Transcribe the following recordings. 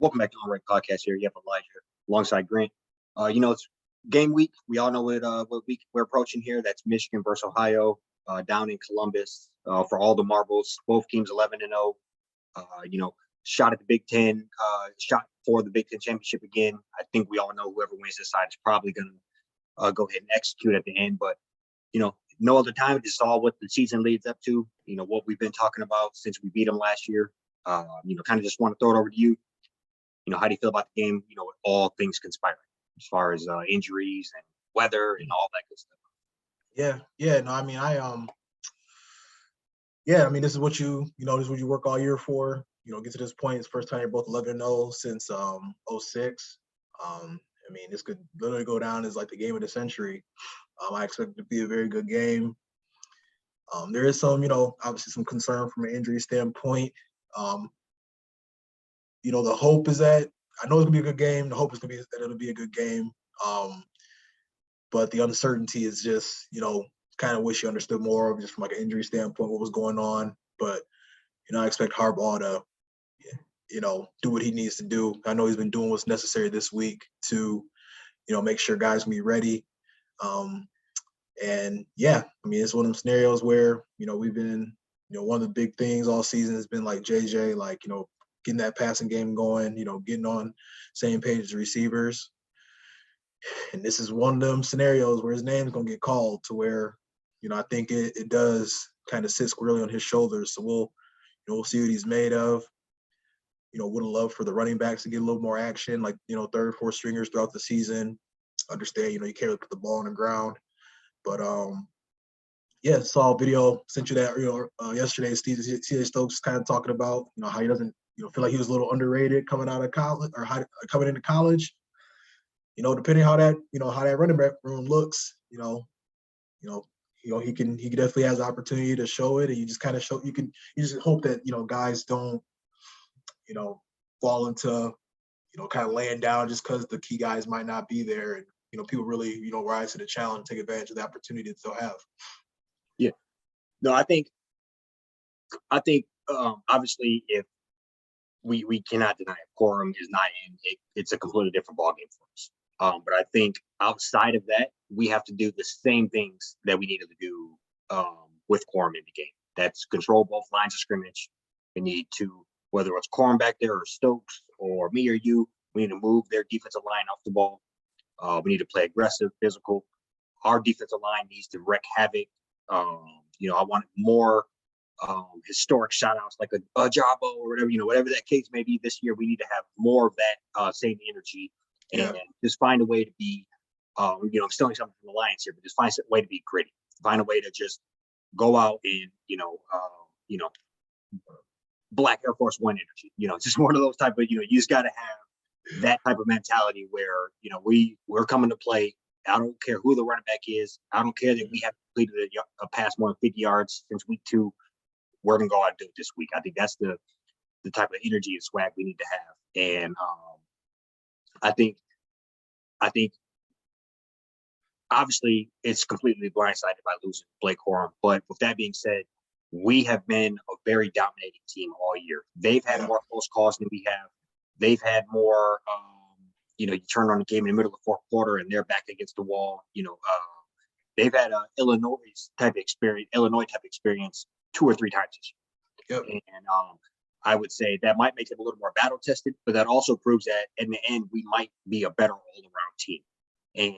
Welcome back to the Red Podcast here. You have Elijah alongside Grant. It's game week. We all know what week we're approaching here. That's Michigan versus Ohio down in Columbus for all the marbles. Both teams 11-0. Shot at the Big Ten, shot for the Big Ten championship again. I think we all know whoever wins this side is probably going to go ahead and execute at the end. But, no other time. This is all what the season leads up to. What we've been talking about since we beat them last year. Kind of just want to throw it over to you. How do you feel about the game, with all things conspiring as far as injuries and weather and all that good stuff? This is what this is what you work all year for, get to this point. It's the first time you're both 11-0 since 06. This could literally go down as like the game of the century. I expect it to be a very good game. There is some, obviously some concern from an injury standpoint. The hope is that I know it's gonna be a good game. The hope is gonna be that it'll be a good game. But the uncertainty is just, kind of wish you understood more of just from like an injury standpoint what was going on. But I expect Harbaugh to, do what he needs to do. I know he's been doing what's necessary this week to, make sure guys can be ready. It's one of them scenarios where, we've been, one of the big things all season has been like JJ, getting that passing game going, getting on same page as receivers. And this is one of them scenarios where his name's going to get called to where, I think it does kind of sit squarely on his shoulders. So we'll see what he's made of. Would have loved for the running backs to get a little more action, like, third, fourth stringers throughout the season. Understand, you can't really put the ball on the ground. But, saw a video, sent you that, yesterday, CJ Stokes kind of talking about, how he doesn't, feel like he was a little underrated coming out of college or coming into college. Depending how that running back room looks, he definitely has the opportunity to show it, and you just kind of you just hope that guys don't fall into kind of laying down just because the key guys might not be there, and people really rise to the challenge, take advantage of the opportunity that they'll have. Yeah, no, I think obviously if we cannot deny it, Corum is not in. It's a completely different ballgame for us. But I think outside of that, we have to do the same things that we needed to do with Corum in the game. That's control both lines of scrimmage. We need to, whether it's Corum back there or Stokes or me or you, we need to move their defensive line off the ball. We need to play aggressive, physical. Our defensive line needs to wreak havoc. I want more historic shout-outs like a Jabo or whatever, whatever that case may be this year. We need to have more of that same energy and just find a way to be, I'm stealing something from the Lions here, but just find a way to be gritty. Find a way to just go out and, Black Air Force One energy, just one of those type of, you just got to have that type of mentality where, we're coming to play. I don't care who the running back is. I don't care that we have completed a pass more than 50 yards since week 2. We're going to go out and do it this week. I think that's the type of energy and swag we need to have. And I think obviously it's completely blindsided by losing Blake Corum. But with that being said, we have been a very dominating team all year. They've had more close calls than we have. They've had more, you turn on the game in the middle of the fourth quarter and they're back against the wall. They've had Illinois type experience 2 or 3 times this year. Yep. And I would say that might make it a little more battle tested, but that also proves that in the end, we might be a better all around team. And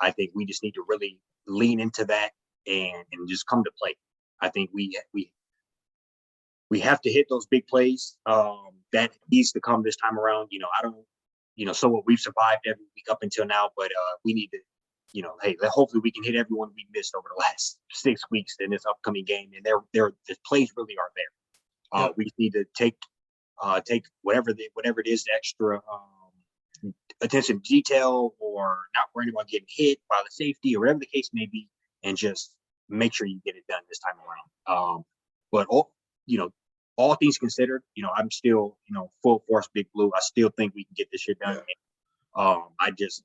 I think we just need to really lean into that and just come to play. I think we have to hit those big plays. That needs to come this time around. So what we've survived every week up until now, but we need to, hopefully we can hit everyone we missed over the last 6 weeks in this upcoming game. And the plays really are there. We need to take whatever it is, extra attention to detail, or not worrying about getting hit by the safety or whatever the case may be, and just make sure you get it done this time around. But all things considered, I'm still, full force Big Blue. I still think we can get this shit done. I just,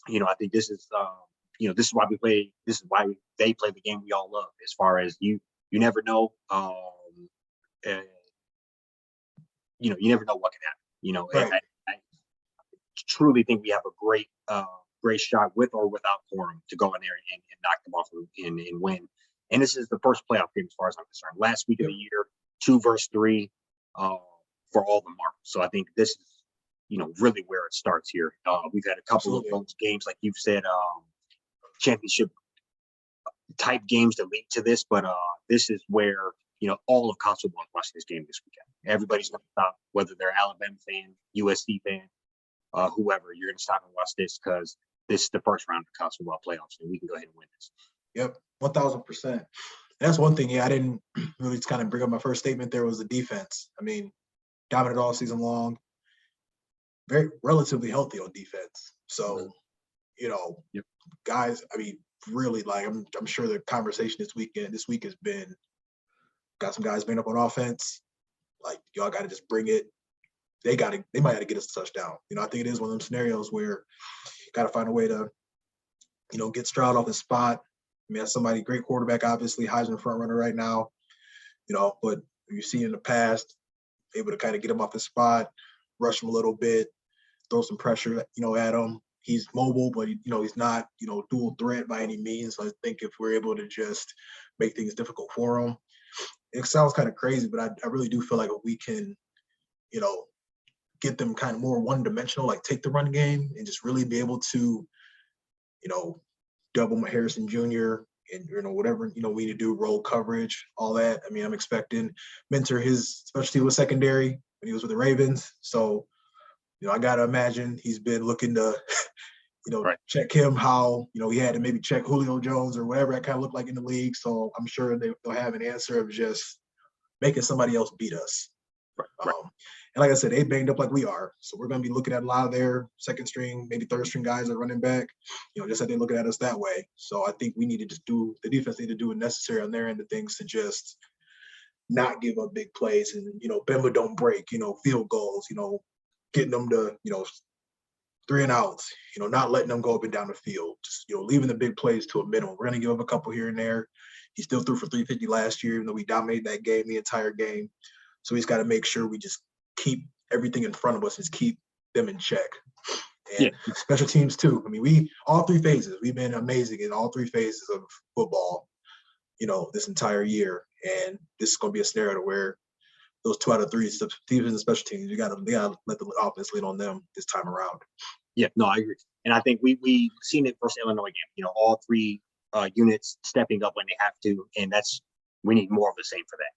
I think this is, this is why we play. This is why they play the game we all love. As far as you never know, you never know what can happen. You know, Right. I truly think we have a great shot with or without quorum to go in there and knock them off and win. And this is the first playoff game as far as I'm concerned. Last week of the year, 2 versus 3 for all the marbles. So I think this is, really where it starts here. We've had a couple Absolutely. of those games, like you've said, championship type games that lead to this, but this is where all of college football is watching this game this weekend. Everybody's going to stop, whether they're Alabama fan, USC fan, whoever. You're going to stop and watch this because this is the first round of college football playoffs, and we can go ahead and win this. Yep, 1,000%. That's one thing. Yeah, I didn't really just kind of bring up my first statement. There was the defense. I mean, dominant all season long, very relatively healthy on defense. So, Yep. guys, I mean, really, like I'm sure the conversation this week has been, got some guys banged up on offense. Like, y'all got to just bring it. They might have to get us a touchdown. I think it is one of them scenarios where you got to find a way to, get Stroud off his spot. I mean, that's somebody, great quarterback, obviously, Heisman front runner right now, but you've seen in the past, able to kind of get him off his spot, rush him a little bit, throw some pressure, at him. He's mobile, but, he's not, dual threat by any means. So I think if we're able to just make things difficult for him, it sounds kind of crazy, but I really do feel like if we can, get them kind of more one-dimensional, like take the run game and just really be able to, double Harrison Jr. and, whatever, we need to do, roll coverage, all that. I mean, I'm expecting Mentor, his specialty was secondary when he was with the Ravens. So, I got to imagine he's been looking to, Right. check him how, he had to maybe check Julio Jones or whatever that kind of looked like in the league. So I'm sure they'll have an answer of just making somebody else beat us. Right. And like I said, they banged up like we are. So we're going to be looking at a lot of their second string, maybe third string guys at running back, just like they're looking at us that way. So I think we need to just the defense need to do what necessary on their end of things to just not give up big plays and, Bama don't break, field goals, getting them to, 3 and outs, not letting them go up and down the field, just, leaving the big plays to a minimum. We're going to give up a couple here and there. He still threw for 350 last year, even though we dominated that game, the entire game. So he's got to make sure we just keep everything in front of us, just keep them in check. And special teams too. I mean, all 3 phases, we've been amazing in all 3 phases of football, this entire year. And this is going to be a scenario where those 2 out of 3 defense and special teams, we got to let the offense lean on them this time around. Yeah, no, I agree. And I think we've seen it versus Illinois game, all 3 units stepping up when they have to. And we need more of the same for that,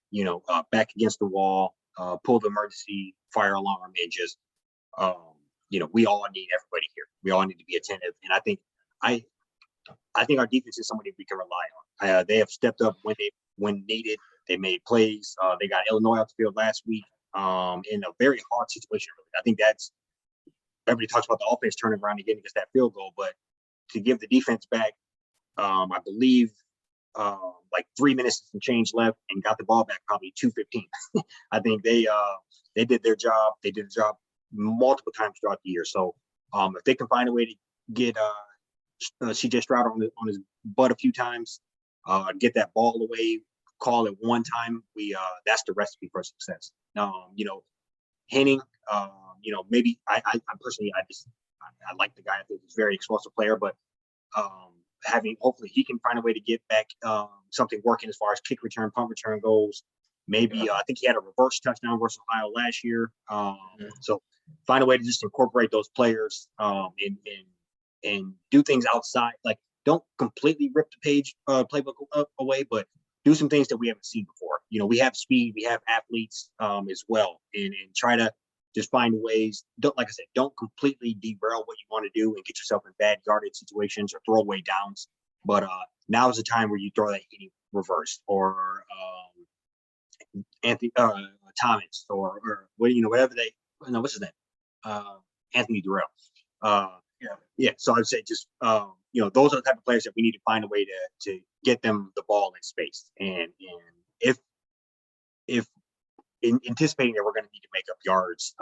back against the wall, pull the emergency fire alarm, and just, we all need everybody here. We all need to be attentive. And I think our defense is somebody we can rely on. They have stepped up when needed. They made plays. They got Illinois out the field last week in a very hard situation. I think everybody talks about the offense turning around and getting us that field goal, but to give the defense back, I believe like 3 minutes and change left and got the ball back probably 2:15. I think they did their job. They did the job multiple times throughout the year. So if they can find a way to get CJ Stroud on his butt a few times, get that ball away, call it one time, that's the recipe for success. Henning, maybe I personally I like the guy. I think he's a very explosive player, but hopefully he can find a way to get back something working as far as kick return, punt return goes. Maybe I think he had a reverse touchdown versus Ohio last year. So find a way to just incorporate those players and do things outside. Like, don't completely rip the playbook away, but do some things that we haven't seen before. We have speed, we have athletes as well, and try to just find ways. Don't completely derail what you want to do and get yourself in bad yardage situations or throwaway downs. But now is the time where you throw that reverse or Anthony Thomas or whatever what's his name? Anthony Durrell. Yeah. So I'd say just those are the type of players that we need to find a way to get them the ball in space. And if anticipating that we're going to need to make up yards,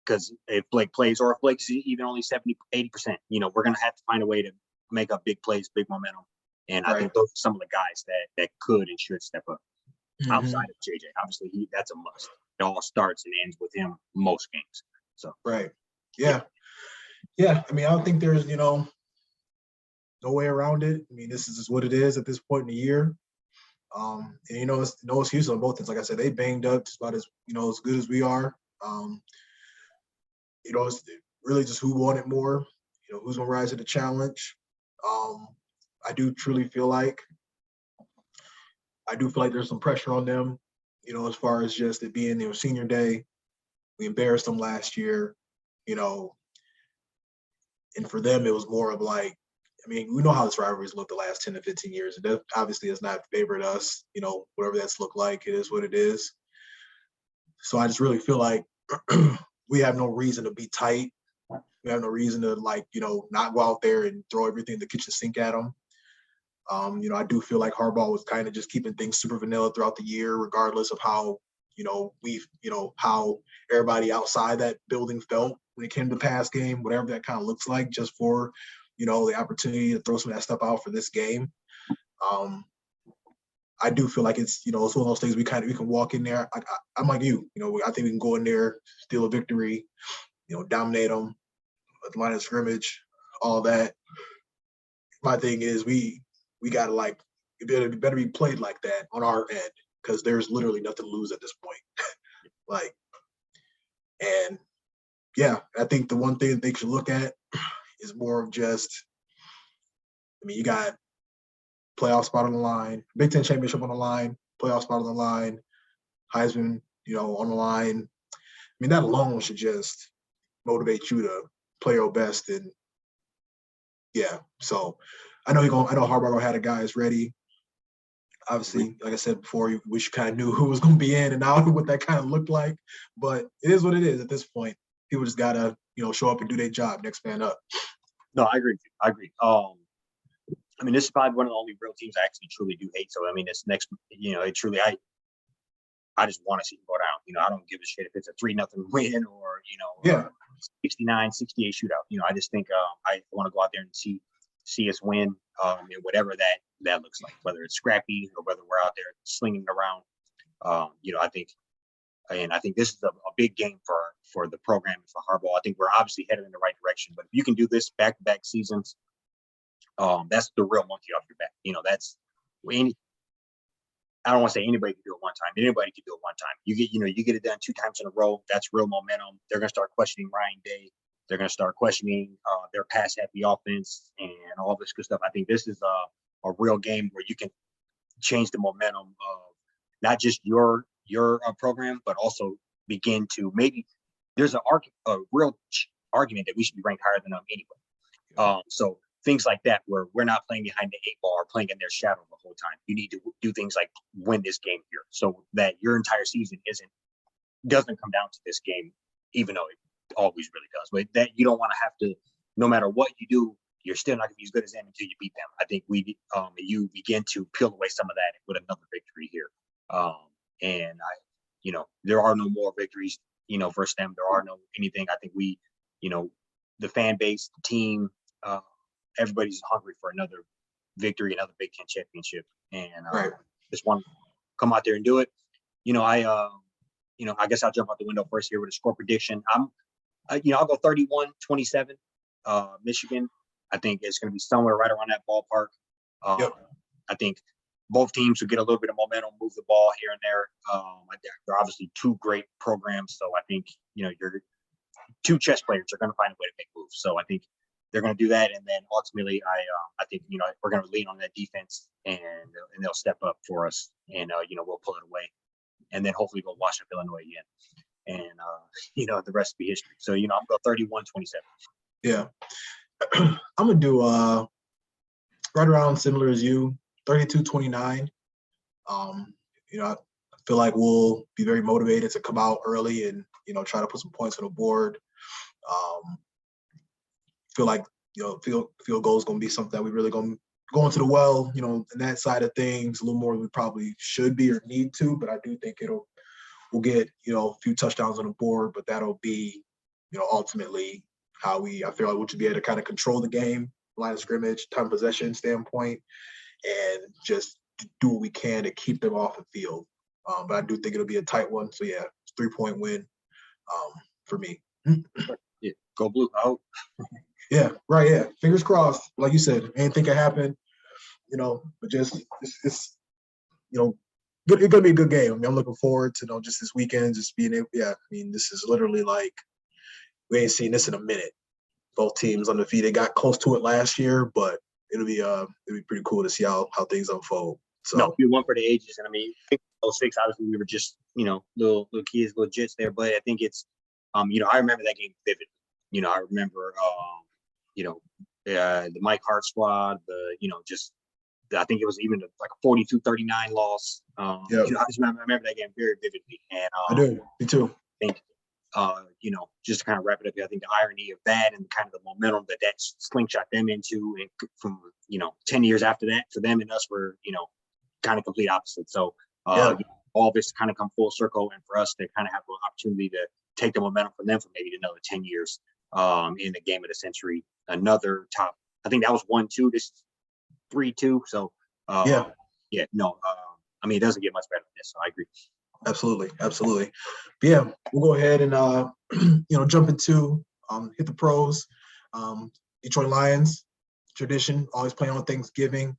because if Blake plays or if Blake's even only 70-80%, we're going to have to find a way to make up big plays, big momentum. And I think those are some of the guys that could and should step up outside of JJ. Obviously, that's a must. It all starts and ends with him most games. So Right. Yeah. Yeah. I mean, I don't think there's, no way around it. I mean, this is just what it is at this point in the year. And it's no excuse on both ends. Like I said, they banged up just about as good as we are. It's really just who wanted more, who's gonna rise to the challenge. Um, I do truly feel like there's some pressure on them, as far as just it being their senior day. We embarrassed them last year, you know, and for them it was more of like, I mean, we know how this rivalry's looked the last 10 to 15 years. And that obviously has not favored us, whatever that's looked like, it is what it is. So I just really feel like we have no reason to be tight. We have no reason to not go out there and throw everything in the kitchen sink at them. I do feel like Harbaugh was kind of just keeping things super vanilla throughout the year, regardless of how, how everybody outside that building felt when it came to the pass game, whatever that kind of looks like, just for, the opportunity to throw some of that stuff out for this game. I do feel like it's one of those things we can walk in there. I'm like you, I think we can go in there, steal a victory, dominate them at the line of scrimmage, all that. My thing is we got to it better be played like that on our end, because there's literally nothing to lose at this point. And yeah, I think the one thing that they should look at is more of just, I mean, you got playoff spot on the line, Big Ten championship on the line, playoff spot on the line, Heisman, on the line. I mean, that alone should just motivate you to play your best. And yeah, so I know Harbaugh had the guys ready. Obviously, like I said before, we wish you kind of knew who was going to be in and out, what that kind of looked like. But it is what it is at this point. People just gotta, show up and do their job. Next man up. no, I agree. I agree. I mean, this is probably one of the only real teams I actually truly do hate. So I mean, this next, it truly, I just want to see it go down. I don't give a shit if it's a 3-0 win or 69-68 shootout. I just think I want to go out there and see us win, and whatever that looks like, whether it's scrappy or whether we're out there slinging it around. I think this is a big game for the program and for Harbaugh. I think we're obviously headed in the right direction. But if you can do this back-to-back seasons, that's the real monkey off your back. That's I don't want to say anybody can do it one time. Anybody can do it one time. You get it done 2 times in a row. That's real momentum. They're going to start questioning Ryan Day. They're going to start questioning their pass-happy offense and all this good stuff. I think this is a real game where you can change the momentum of not just your program, but also begin to maybe there's a real argument that we should be ranked higher than them anyway. So things like that, where we're not playing behind the 8 ball or playing in their shadow the whole time. You need to do things like win this game here, so that your entire season doesn't come down to this game, even though it always really does. But that you don't want to have to, no matter what you do, you're still not going to be as good as them until you beat them. I think you begin to peel away some of that with another victory here. And there are no more victories, versus them. There are no anything. I think we, the fan base, the team, everybody's hungry for another victory, another Big Ten championship, and Right. just want to come out there and do it. I guess I'll jump out the window first here with a score prediction. I'll go 31-27, Michigan. I think it's going to be somewhere right around that ballpark. Yep. I think both teams will get a little bit of momentum, move the ball here and there. They're obviously 2 great programs, so I think your 2 chess players are going to find a way to make moves. So I think they're going to do that, and then ultimately, I think we're going to lean on that defense, and they'll step up for us, and we'll pull it away, and then hopefully we'll wash up Illinois again, and the rest will be history. So I'm going 31-27. Yeah, I'm gonna do right around similar as you, 32-29. I feel like we'll be very motivated to come out early and try to put some points on the board. Feel like field goal is going to be something that we really going to go into the well, in that side of things a little more than we probably should be or need to. But I do think we'll get a few touchdowns on the board, but that'll be ultimately how I feel like we'll just be able to kind of control the game, line of scrimmage, time possession standpoint, and just do what we can to keep them off the field. But I do think it'll be a tight one. So yeah, 3-point win for me. Yeah, go blue. Oh, Yeah, right. Yeah, fingers crossed. Like you said, anything can happen. But just it's it's gonna be a good game. I mean, I'm looking forward to just this weekend, just being able. Yeah, I mean, this is literally like we ain't seen this in a minute. Both teams undefeated, got close to it last year, but it'll be pretty cool to see how things unfold. no, So we won for the ages, and I mean, 06. Obviously, we were just little kids, little jits there, but I think it's I remember that game vividly. I remember the Mike Hart squad, just I think it was even like a 42-39 loss. yeah, I remember that game very vividly, and I do. Me too. I think just to kind of wrap it up here, I think the irony of that and kind of the momentum that slingshot them into, and from 10 years after that, for them and us were kind of complete opposite. So Yeah. all this kind of come full circle, and for us to kind of have an opportunity to take the momentum from them for maybe another 10 years in the game of the century. Another top, I think that was 1-2. This is 3-2. So I mean, it doesn't get much better than this. So I agree. Absolutely. But yeah, we'll go ahead and jump into hit the pros. Detroit Lions tradition, always playing on Thanksgiving.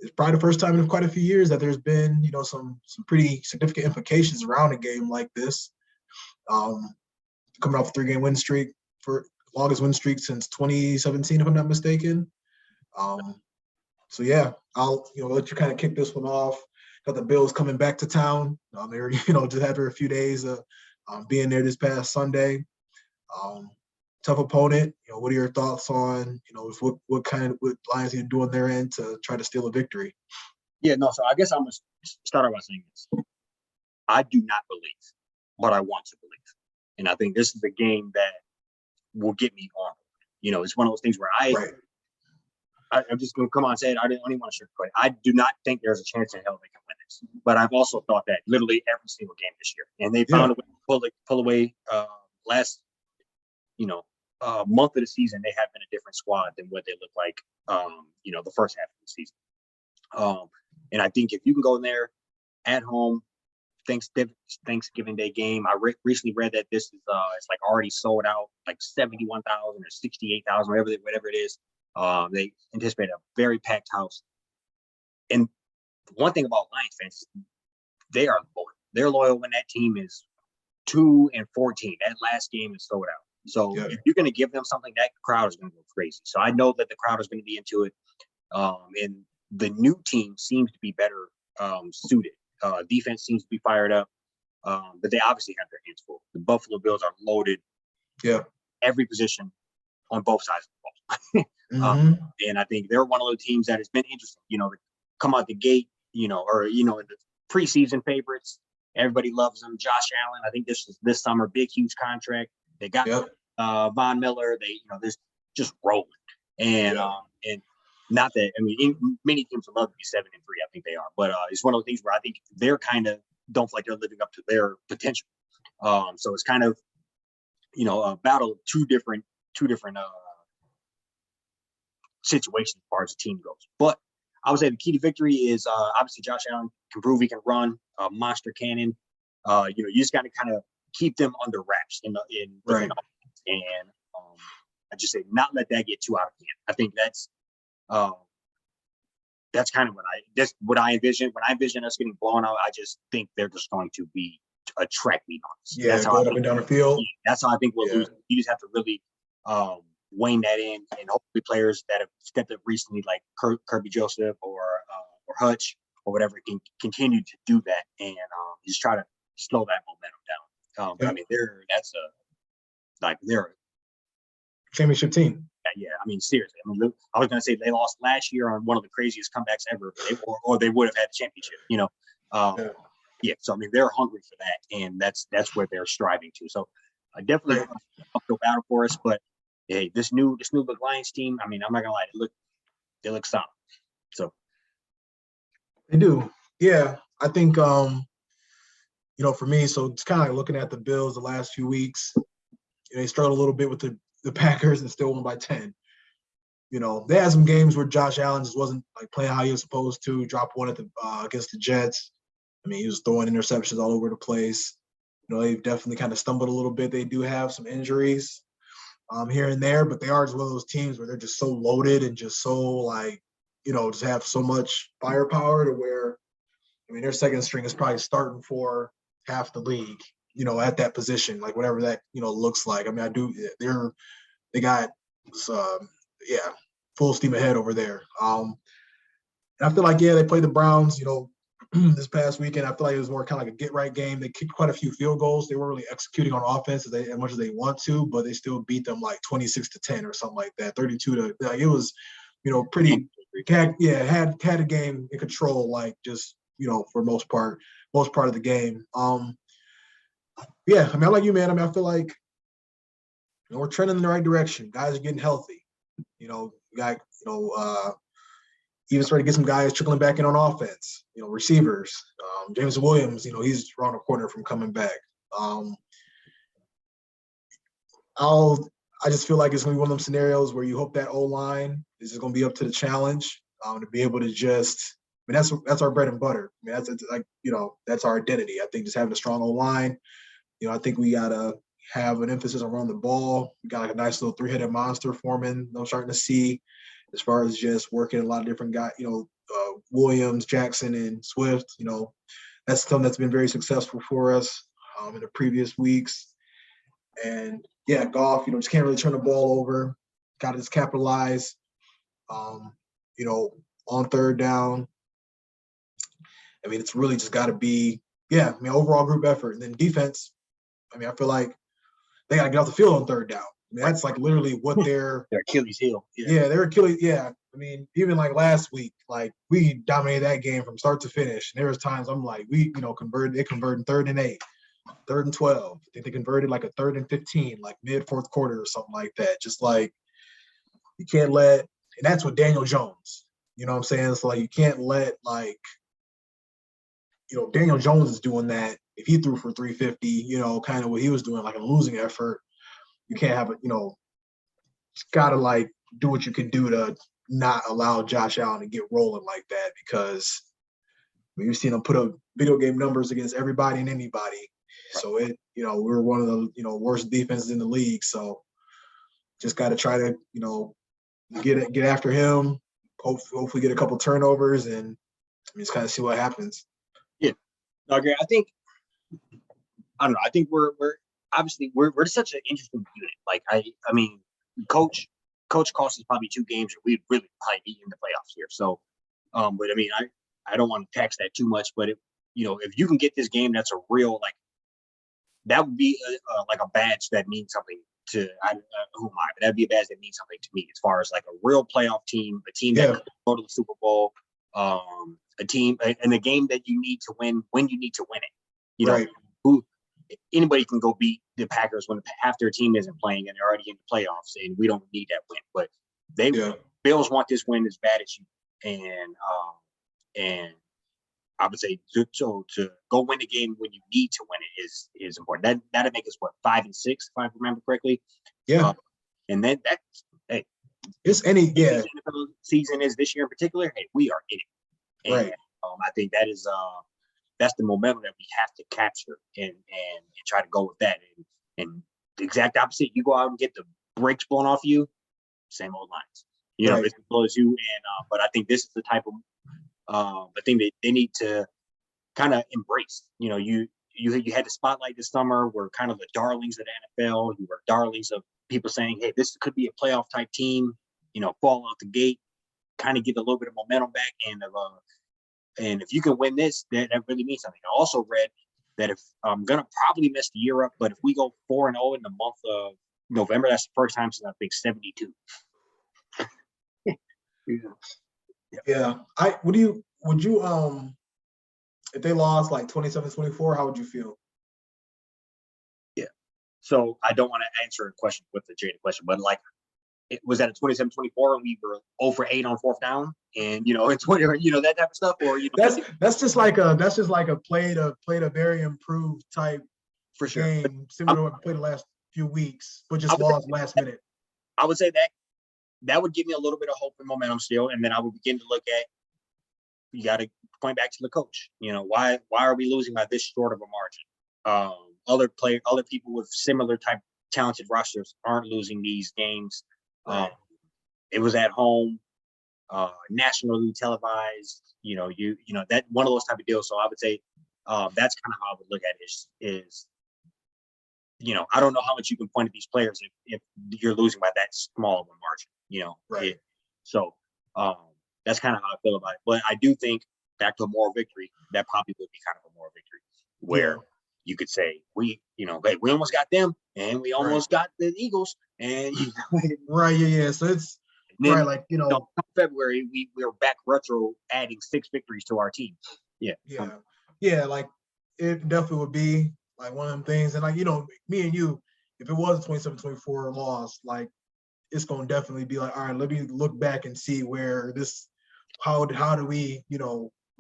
It's probably the first time in quite a few years that there's been some pretty significant implications around a game like this. Coming off a 3-game win streak, for longest win streak since 2017, if I'm not mistaken. So yeah, I'll let you kind of kick this one off. Got the Bills coming back to town. They're just after a few days of being there this past Sunday. Tough opponent. What are your thoughts on what Lions are doing their end to try to steal a victory? Yeah, no. So I guess I'm gonna start out by saying this: I do not believe what I want to believe, and I think this is a game that will get me on. It's one of those things where I'm just going to come on and say it. I don't even want to sugarcoat it. I do not think there's a chance in hell they can win this. But I've also thought that literally every single game this year. And they found a way to pull away last, month of the season. They have been a different squad than what they look like, the first half of the season. And I think if you can go in there at home, Thanksgiving Day game. I recently read that this is it's like already sold out, like 71,000 or 68,000, whatever it is. They anticipate a very packed house. And one thing about Lions fans, they are loyal. They're loyal when that team is 2-14. That last game is sold out. So if you're going to give them something, that crowd is going to go crazy. So I know that the crowd is going to be into it. And the new team seems to be better suited. Defense seems to be fired up, but they obviously have their hands full. The Buffalo Bills are loaded. Yeah. Every position on both sides of the ball. And I think they're one of those teams that has been interesting, to come out the gate, in the preseason favorites. Everybody loves them. Josh Allen, I think this summer, big, huge contract. They got Von Miller. They're just rolling. And not that, I mean, many teams would love to be 7-3. I think they are, but it's one of those things where I think they're kind of don't feel like they're living up to their potential. So it's kind of, a battle of two different situations as far as the team goes. But I would say the key to victory is obviously Josh Allen can prove he can run a monster cannon. You just got to kind of keep them under wraps in and I just say not let that get too out of hand. I think that's kind of what I envision. When I envision us getting blown out, I just think they're just going to be a track meet on us. Yeah, that's going up and down the field. That's how I think we'll lose. You just have to really wane that in, and hopefully players that have stepped up recently, like Kirby Joseph or Hutch or whatever, can continue to do that and just try to slow that momentum down. But I mean, they're a championship team. Yeah, I mean, seriously. I mean, I was going to say they lost last year on one of the craziest comebacks ever, or they would have had a championship. So I mean, they're hungry for that, and that's where they're striving to. So definitely an uphill battle for us. But hey, this new Lions team, I mean, I'm not gonna lie, they look solid. So they do. Yeah, I think for me, so it's kind of like looking at the Bills the last few weeks. They struggled a little bit with the Packers and still won by 10. They had some games where Josh Allen just wasn't like playing how he was supposed to. Dropped one at against the Jets. I mean, he was throwing interceptions all over the place. they've definitely kind of stumbled a little bit. They do have some injuries here and there, but they are just one of those teams where they're just so loaded and just so like, just have so much firepower to where, I mean, their second string is probably starting for half the league, at that position, like whatever that, looks like. I mean, they got, yeah, full steam ahead over there. And I feel like, they played the Browns, this past weekend. I feel like it was more kind of like a get-right game. They kicked quite a few field goals. They weren't really executing on offense as much as they want to, but they still beat them like 26-10 or something like that, 32 to like it was, pretty had a game in control, like just for most part of the game. Yeah, I mean, I like you, man. I mean, I feel like we're trending in the right direction. Guys are getting healthy. Got even starting to get some guys trickling back in on offense, receivers. James Williams, he's around the corner from coming back. I just feel like it's going to be one of them scenarios where you hope that O-line is just going to be up to the challenge to be able to just – I mean, that's our bread and butter. I mean, that's like, that's our identity. I think just having a strong O-line, I think we got to have an emphasis on running the ball. We got like a nice little three-headed monster forming I'm starting to see as far as just working a lot of different guys, Williams, Jackson, and Swift. That's something that's been very successful for us in the previous weeks. And, yeah, Goff, just can't really turn the ball over. Got to just capitalize, on third down. I mean, it's really just got to be, overall group effort. And then defense, I mean, I feel like they got to get off the field on third down. I mean, that's like literally what their Achilles heel. Yeah, their Achilles. Yeah, I mean, even like last week, like we dominated that game from start to finish. And there was times I'm like, we, converted 3rd and 8, 3rd and 12. I think they converted like a 3rd and 15, like mid fourth quarter or something like that. Just like you can't let, and that's with Daniel Jones. You know what I'm saying? It's like you can't let like, Daniel Jones is doing that. If he threw for 350, kind of what he was doing, like a losing effort, you can't have it, just gotta like do what you can do to not allow Josh Allen to get rolling like that, because we've seen him put up video game numbers against everybody and anybody. So we're one of the, worst defenses in the league. So just got to try to, get after him, hopefully get a couple turnovers and just kind of see what happens. Yeah. Okay. I don't know. I think we're obviously we're such an interesting unit. Like I mean, coach cost us probably 2 games, or we'd really probably be in the playoffs here. So, but I mean, I don't want to tax that too much, but if you can get this game, that's a real, like, that would be like a badge that means something to who am I? But that'd be a badge that means something to me as far as like a real playoff team, a team that could go to the Super Bowl, a team, and a game that you need to win when you need to win it. Right. Anybody can go beat the Packers when half their team isn't playing and they're already in the playoffs, and we don't need that win. But Bills want this win as bad as you, and I would say to go win the game when you need to win it is important. That'd make us 5-6 if I remember correctly. Yeah, and then hey, it's any NFL season is this year in particular. Hey, we are in it. And, right. I think that is that's the momentum that we have to capture and try to go with that. And the exact opposite, you go out and get the brakes blown off you, same old lines. Right. It's as low as you. And but I think this is the type of I think they need to kind of embrace. You had the spotlight this summer. We're kind of the darlings of the NFL. You were darlings of people saying, hey, this could be a playoff type team. Fall out the gate, kind of get a little bit of momentum back, and if you can win this, that really means something. I also read that if I'm gonna probably mess the year up, but if we go 4-0 in the month of November, that's the first time since I think 72. Yeah. Would you if they lost like 27-24, how would you feel? Yeah. So I don't want to answer a question with the jaded question, but like, it was at a 27-24 and we were 0 for 8 on 4th down, and it's that type of stuff, or that's just like a played a very improved type for sure game, similar to what we played the last few weeks, but just lost last minute. I would say that would give me a little bit of hope and momentum still, and then I would begin to look at, you got to point back to the coach. Why are we losing by this short of a margin? other people with similar type talented rosters aren't losing these games. Right. It was at home, nationally televised. That one of those type of deals. So I would say that's kind of how I would look at it. Is I don't know how much you can point at these players if you're losing by that small of a margin. Right. So that's kind of how I feel about it. But I do think back to a moral victory, that probably would be kind of a moral victory where you could say hey, we almost got them and we almost got the Eagles and right. Yeah. So it's then, right. Like, February, we were back retro adding 6 victories to our team. Yeah. Yeah. Like it definitely would be like one of them things. And like, me and you, if it was a 27-24 loss, like it's going to definitely be like, all right, let me look back and see where how do we,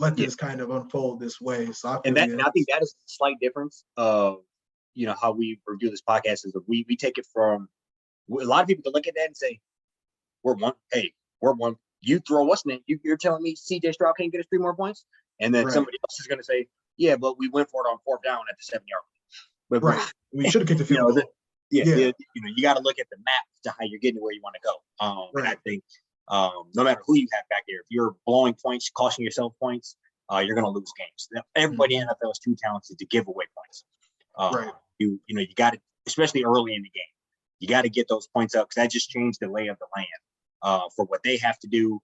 let this kind of unfold this way. So I think that is a slight difference of, how we review this podcast is that we take it from a lot of people can look at that and say, we're one. You throw what's name? You're telling me CJ Stroud can't get us 3 more points? And then somebody else is going to say, yeah, but we went for it on 4th down at the 7-yard line. But right. We should have kicked the field goal. You got to look at the map to how you're getting to where you want to go. And I think no matter who you have back there, if you're blowing points, costing yourself points, you're going to lose games. Everybody in the NFL is too talented to give away points. Right. You got to, especially early in the game, you got to get those points up because that just changed the lay of the land for what they have to do.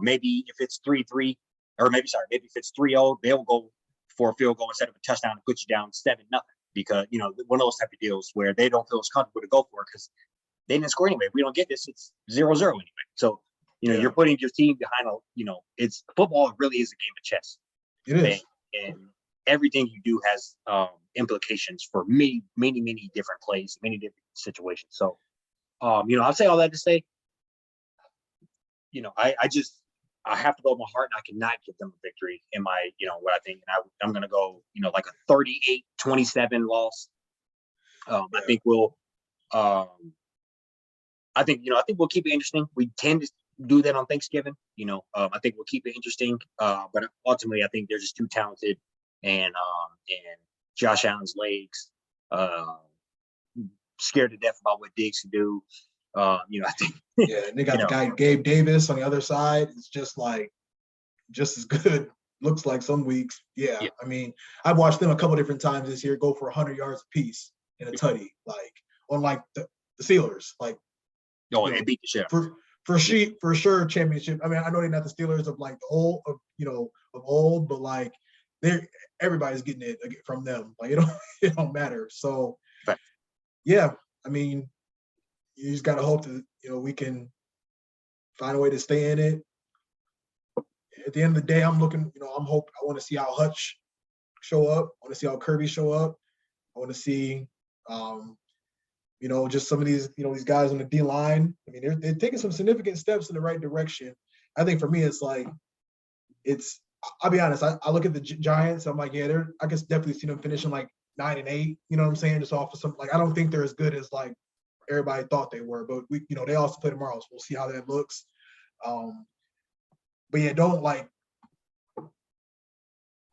Maybe if it's 3-3, or maybe if it's 3-0, they'll go for a field goal instead of a touchdown and put you down 7-0 because one of those type of deals where they don't feel as comfortable to go for it because they didn't score anyway. If we don't get this, it's 0-0 anyway. So you're putting your team behind it's football really is a game of chess. It is. And everything you do has implications for many different plays, many different situations. So, I'll say all that to say, I have to go with my heart and I cannot give them a victory in my, what I think. And I'm going to go, like a 38-27 loss. I think we'll keep it interesting. We tend to do that on Thanksgiving. I think we'll keep it interesting. But ultimately, I think they're just too talented, and Josh Allen's legs, scared to death about what Diggs can do. I think. Yeah, and they got the guy Gabe Davis on the other side. It's just as good. Looks like some weeks. Yeah. I mean, I've watched them a couple different times this year go for 100 yards apiece in a tutty, on the Steelers. They beat the shit. For sure, championship. I mean, I know they're not the Steelers of old, but everybody's getting it from them. It don't matter. So, yeah, I mean, you just gotta hope that we can find a way to stay in it. At the end of the day, I'm looking. I want to see how Hutch show up. I want to see how Kirby show up. I want to see, just some of these, these guys on the D line. I mean, they're taking some significant steps in the right direction. I think for me, I'll be honest. I look at the Giants. I'm like, yeah, I can definitely see them finishing 9-8. You know what I'm saying? Just off of some I don't think they're as good as everybody thought they were. But they also play tomorrow, so we'll see how that looks. But yeah,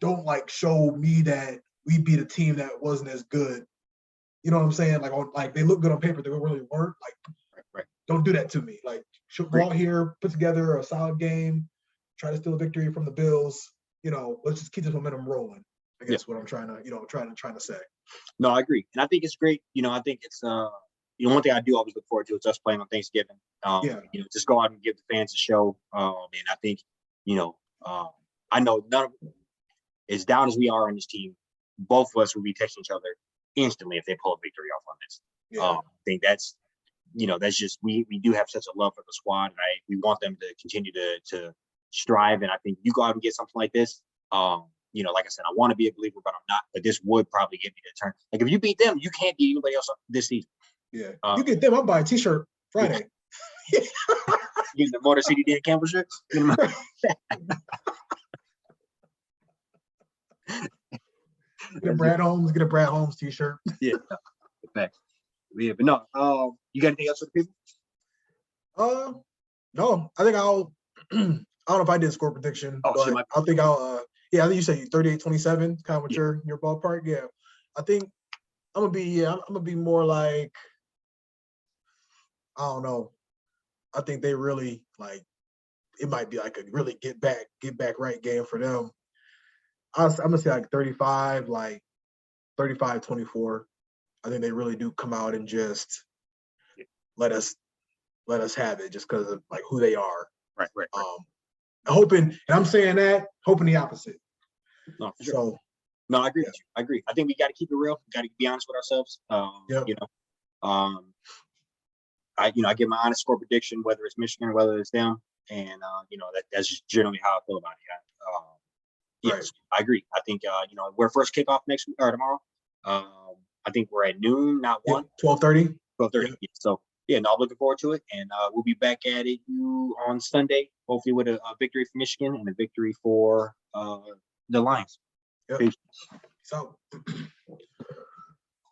don't show me that we beat a team that wasn't as good. You know what I'm saying? They look good on paper, they really weren't. Right. Don't do that to me. Go out here, put together a solid game, try to steal a victory from the Bills. Let's just keep this momentum rolling. I guess what I'm trying to say. No, I agree, and I think it's great. I think it's one thing I do always look forward to is us playing on Thanksgiving. Just go out and give the fans a show. And I think, I know none of as down as we are on this team, both of us will be texting each other instantly if they pull a victory off on this. I think that's just we do have such a love for the squad, and we want them to continue to strive. And I think you go out and get something like this. Like I said, I want to be a believer, but I'm not. But this would probably get me to turn. If you beat them, you can't beat anybody else this season. Yeah, you get them. I'm buying a T-shirt Friday. Getting the Motor City Dan Campbell shirt. Get a Brad Holmes T-shirt. Yeah, fact. Yeah, but no. You got anything else for the people? No. I think I'll. I don't know if I did score prediction, but I think I'll. I think you said 38-27, kind of with your ballpark. Yeah, I think I'm gonna be more like, I don't know. I think they really like it might be like a really get back right game for them. I'm gonna say like 35, like 35-24. I think they really do come out and just let us have it just because of like who they are. Right. Hoping, and I'm saying that, hoping the opposite. No, for sure. So No, I agree with you. I agree. I think we got to keep it real. We got to be honest with ourselves. Yep. You know, I give my honest score prediction, whether it's Michigan or whether it's them, and that's just generally how I feel about it. Yes, I agree. I think we're first kickoff next week or tomorrow. I think we're at noon, not 1. 12:30. 12:30. Yeah. So yeah, no, I'm looking forward to it, and we'll be back at it on Sunday, hopefully with a victory for Michigan and a victory for the Lions. Yep. Peace. So.